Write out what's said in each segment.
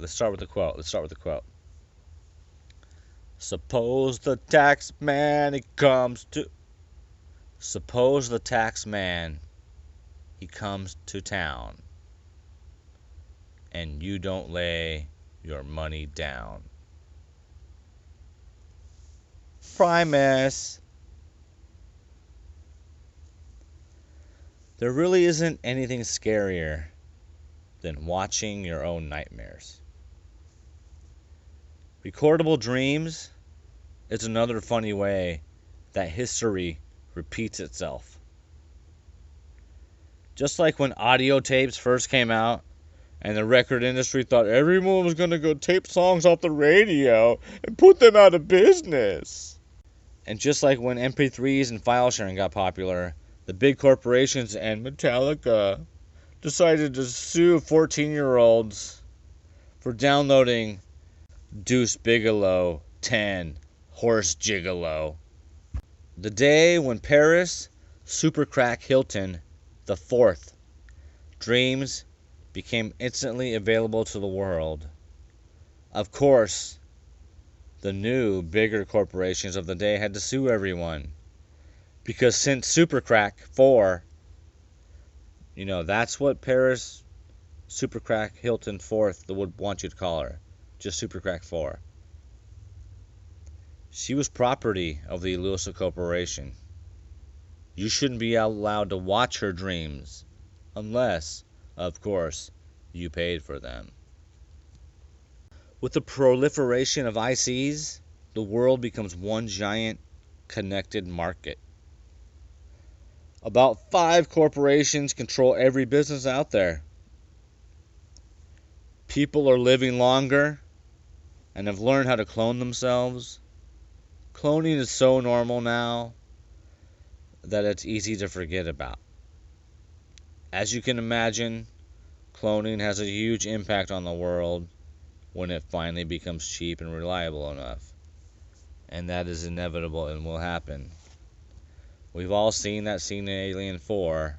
Let's start with the quote. Suppose the tax man he comes to. Suppose the tax man he comes to town, and you don't lay your money down. Primus. There really isn't anything scarier than watching your own nightmares. Recordable dreams is another funny way that history repeats itself. Just like when audio tapes first came out and the record industry thought everyone was going to go tape songs off the radio and put them out of business. And just like when MP3s and file sharing got popular, the big corporations and Metallica decided to sue 14-year-olds for downloading Deuce Bigelow 10 Horse Gigolo. The day when Paris Supercrack Hilton the Fourth dreams became instantly available to the world. Of course, the new, bigger corporations of the day had to sue everyone. Because since Supercrack 4, that's what Paris Supercrack Hilton 4th would want you to call her. Just Supercrack 4. She was property of the elusive corporation. You shouldn't be allowed to watch her dreams unless, of course, you paid for them. With the proliferation of ICs, the world becomes one giant connected market. About 5 corporations control every business out there. People are living longer and have learned how to clone themselves. Cloning is so normal now that it's easy to forget about. As you can imagine, cloning has a huge impact on the world when it finally becomes cheap and reliable enough. And that is inevitable and will happen. We've all seen that scene in Alien 4.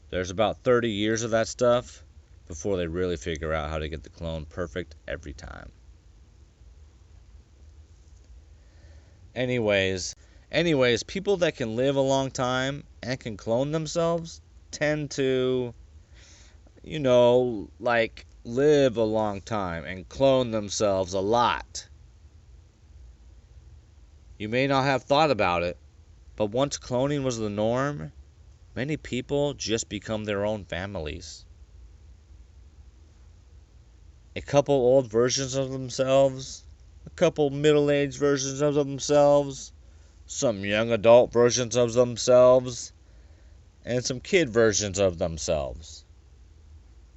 There's about 30 years of that stuff before they really figure out how to get the clone perfect every time. Anyways, people that can live a long time and can clone themselves tend to, live a long time and clone themselves a lot. You may not have thought about it, but once cloning was the norm, many people just become their own families. A couple old versions of themselves, a couple middle-aged versions of themselves, some young adult versions of themselves, and some kid versions of themselves.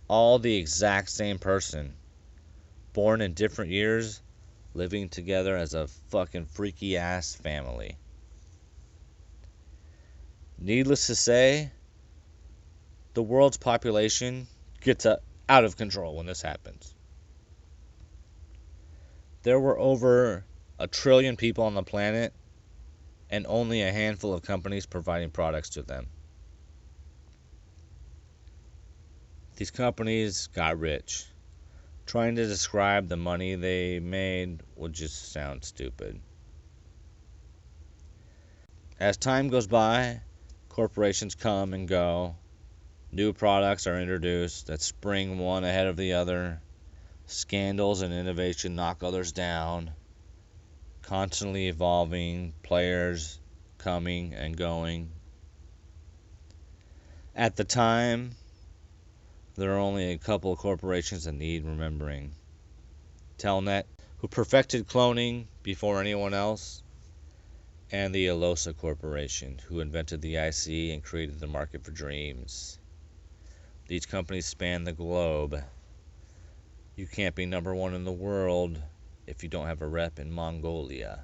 All the exact same person, born in different years, living together as a fucking freaky-ass family. Needless to say, the world's population gets out of control when this happens. There were over 1 trillion people on the planet, and only a handful of companies providing products to them. These companies got rich. Trying to describe the money they made would just sound stupid. As time goes by, corporations come and go. New products are introduced that spring one ahead of the other. Scandals and innovation knock others down. Constantly evolving, players coming and going. At the time, there are only a couple of corporations that need remembering. Telnet, who perfected cloning before anyone else, and the Elosa Corporation, who invented the IC and created the market for dreams. These companies span the globe. You can't be number one in the world if you don't have a rep in Mongolia.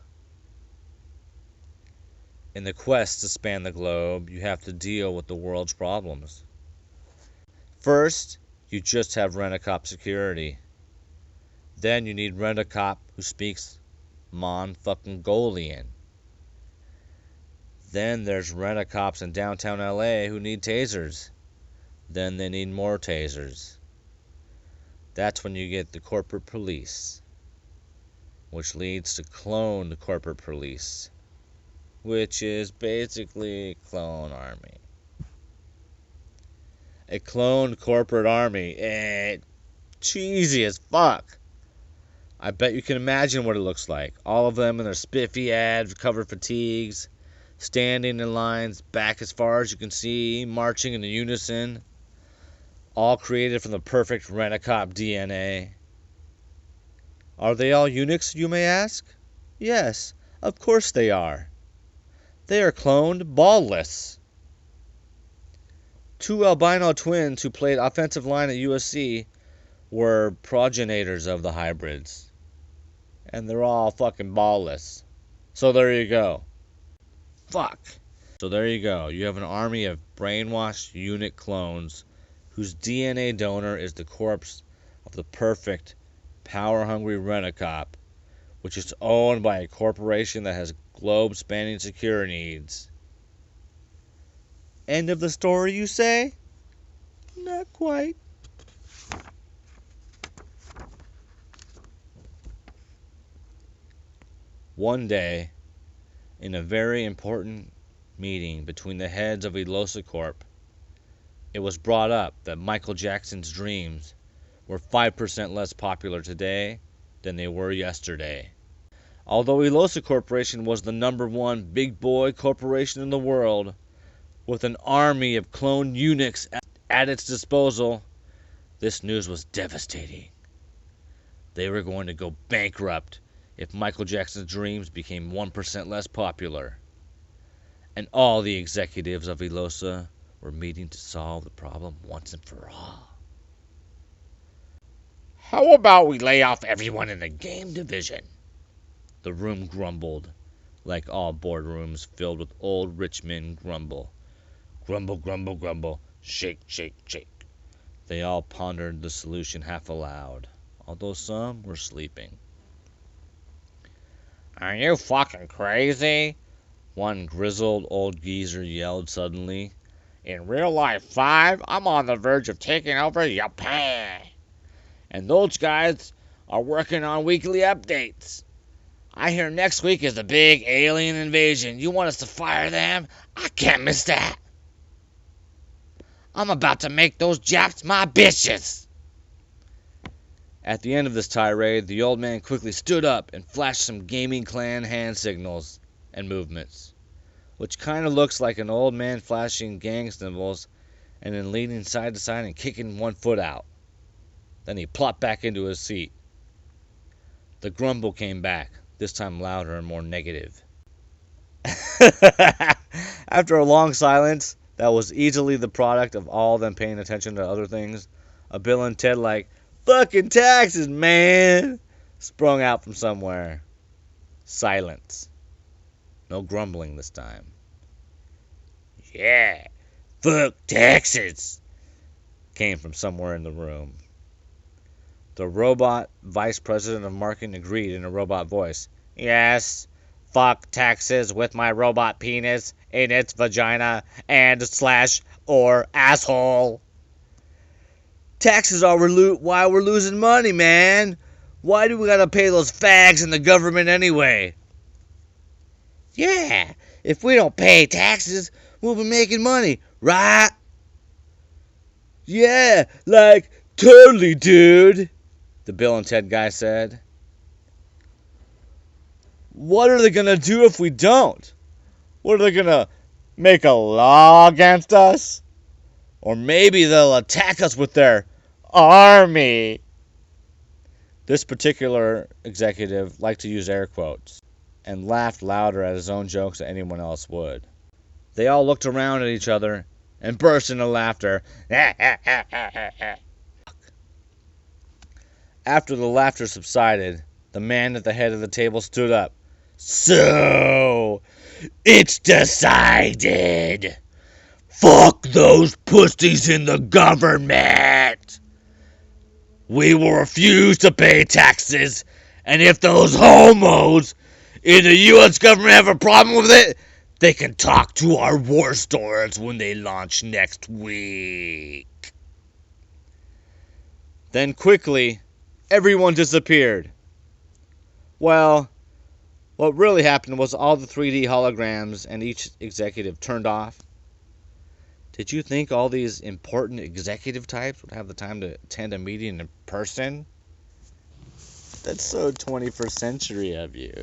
In the quest to span the globe, you have to deal with the world's problems. First, you just have Rent-A-Cop security. Then you need Rent-A-Cop who speaks Mon-fucking-Golian. Then there's Rent-A-Cops in downtown LA who need tasers. Then they need more tasers. That's when you get the corporate police, which leads to cloned corporate police, which is basically a clone army. A cloned corporate army. Cheesy as fuck. I bet you can imagine what it looks like. All of them in their spiffy ad-covered fatigues, standing in lines back as far as you can see, marching in unison, all created from the perfect Rent-A-Cop DNA. Are they all eunuchs, you may ask? Yes, of course they are. They are cloned ballless. Two albino twins who played offensive line at USC were progenitors of the hybrids. And they're all fucking ballless. So there you go. Fuck. So there you go. You have an army of brainwashed eunuch clones whose DNA donor is the corpse of the perfect, power-hungry Rent-A-Cop, which is owned by a corporation that has globe-spanning security needs. End of the story, you say? Not quite. One day, in a very important meeting between the heads of Elosa Corp, it was brought up that Michael Jackson's dreams were 5% less popular today than they were yesterday. Although Elosa Corporation was the #1 big boy corporation in the world, with an army of cloned eunuchs at its disposal, this news was devastating. They were going to go bankrupt if Michael Jackson's dreams became 1% less popular. And all the executives of Elosa were meeting to solve the problem once and for all. How about we lay off everyone in the game division? The room grumbled, like all boardrooms filled with old rich men grumble. Grumble, grumble, grumble, shake, shake, shake. They all pondered the solution half aloud, although some were sleeping. Are you fucking crazy? One grizzled old geezer yelled suddenly. In real life 5, I'm on the verge of taking over Japan. And those guys are working on weekly updates. I hear next week is the big alien invasion. You want us to fire them? I can't miss that. I'm about to make those Japs my bitches. At the end of this tirade, the old man quickly stood up and flashed some gaming clan hand signals and movements, which kind of looks like an old man flashing gang symbols and then leaning side to side and kicking one foot out. Then he plopped back into his seat. The grumble came back, this time louder and more negative. After a long silence that was easily the product of all of them paying attention to other things, a Bill and Ted like, "Fucking taxes, man!" sprung out from somewhere. Silence. No grumbling this time. "Yeah, fuck taxes," came from somewhere in the room. The robot vice president of marketing agreed in a robot voice. "Yes, fuck taxes with my robot penis in its vagina and / or asshole. Taxes are why we're losing money, man. Why do we gotta pay those fags in the government anyway?" "Yeah, if we don't pay taxes, we'll be making money, right?" "Yeah, like, totally, dude," the Bill and Ted guy said. "What are they gonna do if we don't? What are they gonna make a law against us? Or maybe they'll attack us with their army." This particular executive liked to use air quotes and laughed louder at his own jokes than anyone else would. They all looked around at each other and burst into laughter. After the laughter subsided, the man at the head of the table stood up. "So, it's decided. Fuck those pussies in the government. We will refuse to pay taxes, and if those homos in the U.S. government have a problem with it, they can talk to our war stores when they launch next week." Then quickly, everyone disappeared. Well, what really happened was all the 3D holograms and each executive turned off. Did you think all these important executive types would have the time to attend a meeting in person? That's so 21st century of you.